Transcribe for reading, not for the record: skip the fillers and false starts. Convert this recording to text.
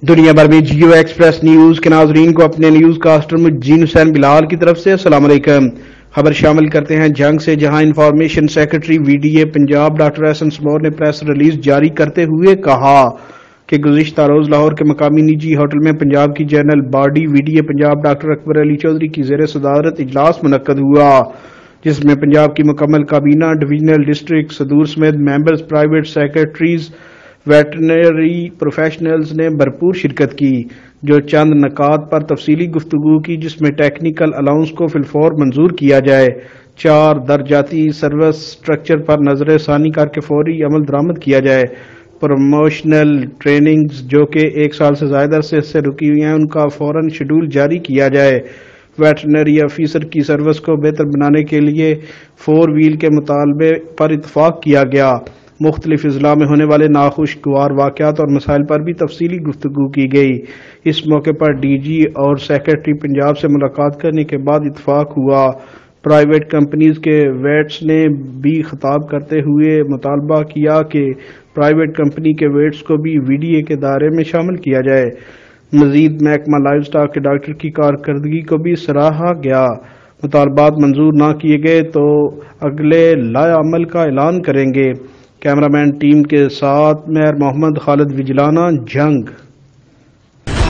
دنیا بھر میں جیو ایکسپریس نیوز کے ناظرین کو اپنے نیوز کاسٹر مجین حسین بلال کی طرف سے السلام علیکم۔ خبر شامل کرتے ہیں جنگ سے، جہاں information secretary V D A Punjab doctor Ahsan Samoor نے پریس ریلیز جاری کرتے ہوئے کہا کہ گزشتہ روز لاہور کے مقامی نجی ہوٹل میں پنجاب کی general body V D A Punjab doctor Akbar Ali Chaudhry کی زیر صدارت اجلاس منعقد ہوا، جس میں پنجاب کی مکمل کابینہ، ڈویژنل ڈسٹرکٹ صدور سمیت members, private secretaries, veterinary professionals نے بھرپور شرکت کی، جو چند نکات پر تفصیلی گفتگو کی، جس میں ٹیکنیکل الاؤنس کو فی الفور منظور کیا جائے، 4 درجاتی سروس سٹرکچر پر نظر ثانی کر کے فوری عمل درآمد کیا جائے، پروموشنل ٹریننگز جو کہ 1 سال سے زائد عرصے سے رکی ہوئی ہیں ان کا فوراً شیڈول جاری کیا جائے، ویٹرنری آفیسر کی سروس کو بہتر بنانے کے لیے 4 ویل کے مطالبے پر اتفاق کیا گیا۔ مختلف اضلاع میں ہونے والے ناخوشگوار واقعات اور مسائل پر بھی تفصیلی گفتگو کی گئی۔ اس موقع پر ڈی جی اور سیکرٹری پنجاب سے ملاقات کرنے کے بعد اتفاق ہوا۔ پرائیویٹ کمپنیز کے ویٹس نے بھی خطاب کرتے ہوئے مطالبہ کیا کہ پرائیویٹ کمپنی کے ویٹس کو بھی وی ڈی اے کے دائرے میں شامل کیا جائے۔ مزید محکمہ لائیو سٹاک کے ڈاکٹر کی کارکردگی کو بھی سراہا گیا۔ مطالبات منظور نہ کیے گئے تو اگلے لائحہ عمل کا اعلان کریں گے۔ کیمرہ مین ٹیم کے ساتھ مہر محمد، خالد وجلانہ، جنگ۔